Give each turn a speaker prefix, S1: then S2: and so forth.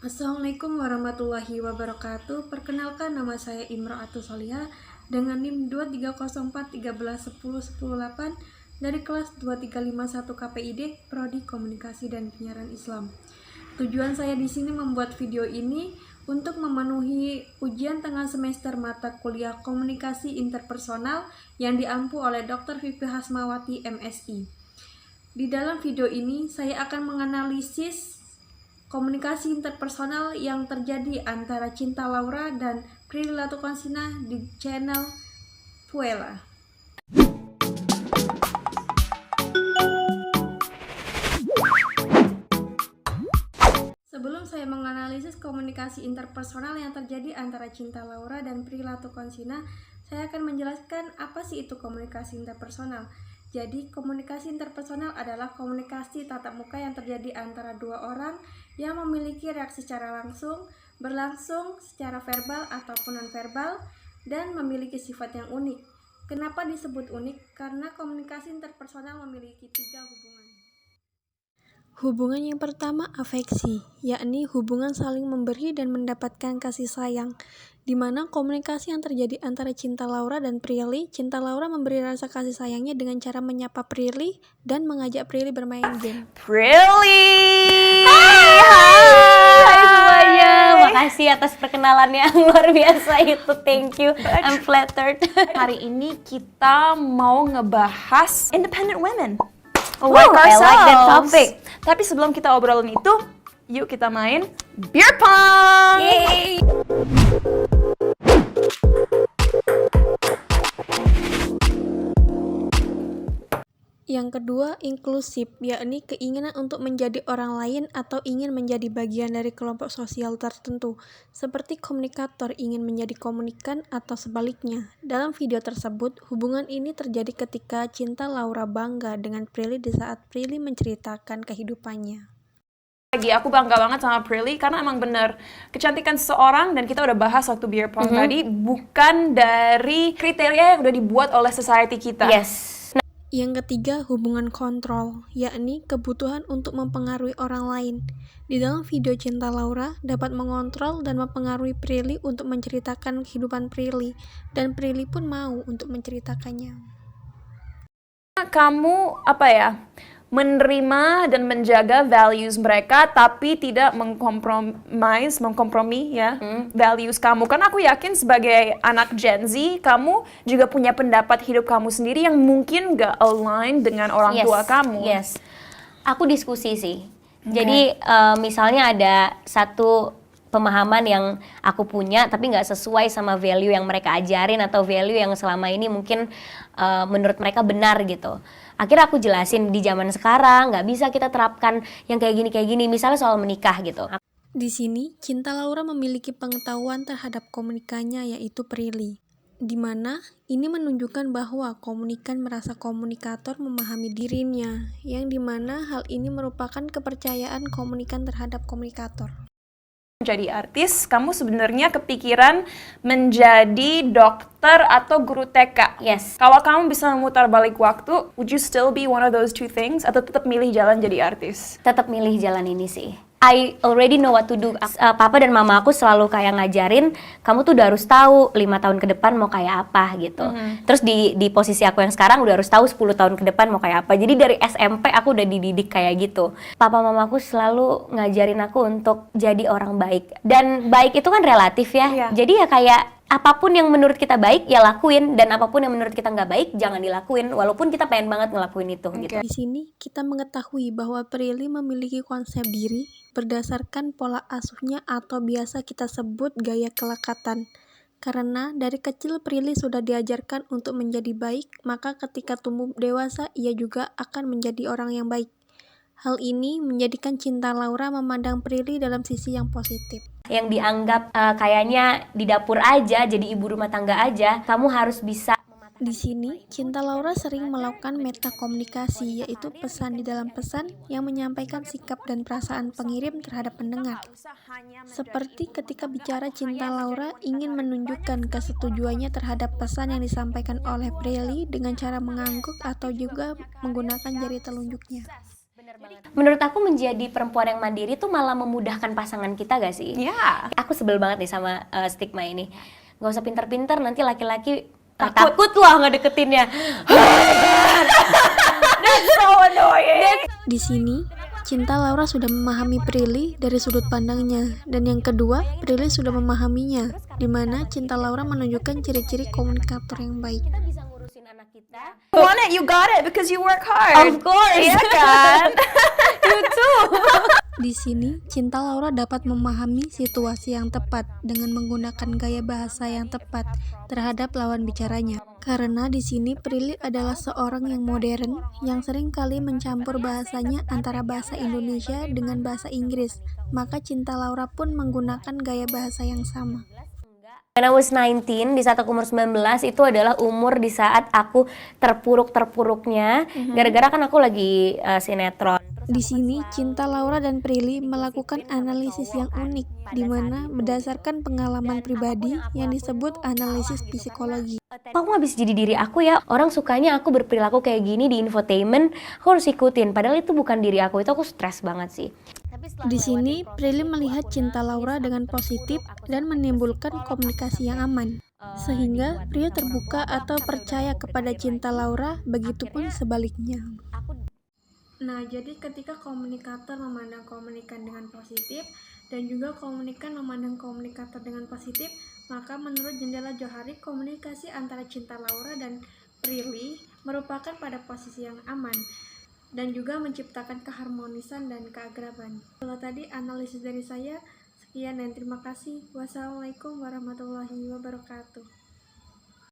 S1: Assalamualaikum warahmatullahi wabarakatuh. Perkenalkan, nama saya Imro'atus Solihah dengan NIM 230413110108 dari kelas 2351 KPID Prodi Komunikasi dan Penyiaran Islam. Tujuan saya di sini membuat video ini untuk memenuhi ujian tengah semester mata kuliah Komunikasi Interpersonal yang diampu oleh Dr. Vivi Hasmawati MSI. Di dalam video ini saya akan menganalisis komunikasi interpersonal yang terjadi antara Cinta Laura dan Prilly Latukonsina di channel Puella. Sebelum saya menganalisis komunikasi interpersonal yang terjadi antara Cinta Laura dan Prilly Latukonsina, saya akan menjelaskan apa sih itu komunikasi interpersonal. Jadi, komunikasi interpersonal adalah komunikasi tatap muka yang terjadi antara dua orang yang memiliki reaksi secara langsung, berlangsung secara verbal ataupun non-verbal, dan memiliki sifat yang unik. Kenapa disebut unik? Karena komunikasi interpersonal memiliki 3 hubungan. Hubungan yang pertama afeksi, yakni hubungan saling memberi dan mendapatkan kasih sayang, di mana komunikasi yang terjadi antara Cinta Laura dan Prilly. Cinta Laura memberi rasa kasih sayangnya dengan cara menyapa Prilly dan mengajak Prilly bermain game.
S2: Prilly! Hai semuanya, makasih atas perkenalannya yang luar biasa itu, thank you, I'm flattered.
S3: Hari ini kita mau ngebahas independent women.
S2: Wow, I like that topic.
S3: Tapi sebelum kita obrolin itu, yuk kita main beer pong!
S2: Yay!
S1: Yang kedua, inklusif, yakni keinginan untuk menjadi orang lain atau ingin menjadi bagian dari kelompok sosial tertentu, seperti komunikator ingin menjadi komunikan atau sebaliknya. Dalam video tersebut, hubungan ini terjadi ketika Cinta Laura bangga dengan Prilly di saat Prilly menceritakan kehidupannya.
S3: Aku bangga banget sama Prilly karena emang bener kecantikan seseorang, dan kita udah bahas waktu beer pong tadi, bukan dari kriteria yang udah dibuat oleh society kita.
S2: Yes.
S1: Yang ketiga, hubungan kontrol, yakni kebutuhan untuk mempengaruhi orang lain. Di dalam video Cinta Laura dapat mengontrol dan mempengaruhi Prilly untuk menceritakan kehidupan Prilly, dan Prilly pun mau untuk menceritakannya.
S3: Kamu menerima dan menjaga values mereka, tapi tidak mengkompromi ya values kamu. Karena aku yakin sebagai anak Gen Z, kamu juga punya pendapat hidup kamu sendiri yang mungkin gak align dengan orang tua kamu.
S2: Yes, aku diskusi sih. Jadi misalnya ada satu pemahaman yang aku punya tapi nggak sesuai sama value yang mereka ajarin atau value yang selama ini mungkin menurut mereka benar gitu. Akhirnya aku jelasin di zaman sekarang nggak bisa kita terapkan yang kayak gini, misalnya soal menikah gitu.
S1: Di sini, Cinta Laura memiliki pengetahuan terhadap komunikannya, yaitu Prilly, di mana ini menunjukkan bahwa komunikan merasa komunikator memahami dirinya, yang dimana hal ini merupakan kepercayaan komunikan terhadap komunikator.
S3: Menjadi artis, kamu sebenarnya kepikiran menjadi dokter atau guru TK.
S2: Yes.
S3: Kalau kamu bisa memutar balik waktu, would you still be one of those two things? Atau tetap milih jalan jadi artis?
S2: Tetap milih jalan ini sih. I already know what to do. Papa dan mama aku selalu kayak ngajarin, kamu tuh udah harus tahu 5 tahun ke depan mau kayak apa gitu. Terus di posisi aku yang sekarang udah harus tahu 10 tahun ke depan mau kayak apa. Jadi dari SMP aku udah dididik kayak gitu. Papa mama aku selalu ngajarin aku untuk jadi orang baik. Dan baik itu kan relatif ya. Jadi ya kayak apapun yang menurut kita baik ya lakuin, dan apapun yang menurut kita nggak baik jangan dilakuin, walaupun kita pengen banget ngelakuin itu gitu.
S1: Di sini kita mengetahui bahwa Prilly memiliki konsep diri berdasarkan pola asuhnya atau biasa kita sebut gaya kelekatan. Karena dari kecil Prilly sudah diajarkan untuk menjadi baik, maka ketika tumbuh dewasa ia juga akan menjadi orang yang baik. Hal ini menjadikan Cinta Laura memandang Prilly dalam sisi yang positif.
S2: Yang dianggap kayaknya di dapur aja, jadi ibu rumah tangga aja, kamu harus bisa.
S1: Di sini, Cinta Laura sering melakukan metakomunikasi, yaitu pesan di dalam pesan yang menyampaikan sikap dan perasaan pengirim terhadap pendengar. Seperti ketika bicara, Cinta Laura ingin menunjukkan kesetujuannya terhadap pesan yang disampaikan oleh Prilly dengan cara mengangguk atau juga menggunakan jari telunjuknya.
S2: Menurut aku menjadi perempuan yang mandiri tuh malah memudahkan pasangan kita gak sih?
S3: Iya.
S2: Aku sebel banget nih sama stigma ini. Gak usah pinter-pinter, nanti laki-laki takut loh ngedeketinnya. That's so annoying.
S1: Di sini, Cinta Laura sudah memahami Prilly dari sudut pandangnya, dan yang kedua, Prilly sudah memahaminya, di mana Cinta Laura menunjukkan ciri-ciri komunikator yang baik.
S2: Kita bisa ngurusin anak kita.
S3: You want it, you got it because you work hard.
S2: Of course.
S3: Iya kan?
S2: You too.
S1: Di sini, Cinta Laura dapat memahami situasi yang tepat dengan menggunakan gaya bahasa yang tepat terhadap lawan bicaranya. Karena di sini Prilly adalah seorang yang modern yang sering kali mencampur bahasanya antara bahasa Indonesia dengan bahasa Inggris. Maka Cinta Laura pun menggunakan gaya bahasa yang sama.
S2: When I was 19, di saat aku umur 19, itu adalah umur di saat aku terpuruk-terpuruknya gara-gara kan aku lagi sinetron.
S1: Di sini, Cinta Laura dan Prilly melakukan analisis yang unik, di mana berdasarkan pengalaman pribadi yang disebut analisis psikologi.
S2: Aku gak bisa jadi diri aku ya. Orang sukanya aku berperilaku kayak gini di infotainment, aku harus ikutin. Padahal itu bukan diri aku, itu aku stres banget sih.
S1: Di sini, Prilly melihat Cinta Laura dengan positif dan menimbulkan komunikasi yang aman. Sehingga pria terbuka atau percaya kepada Cinta Laura, begitupun sebaliknya. Nah, jadi ketika komunikator memandang komunikan dengan positif dan juga komunikan memandang komunikator dengan positif, maka menurut Jendela Johari, komunikasi antara Cinta Laura dan Prilly merupakan pada posisi yang aman dan juga menciptakan keharmonisan dan keakraban. Kalau tadi analisis dari saya, sekian dan terima kasih. Wassalamualaikum warahmatullahi wabarakatuh.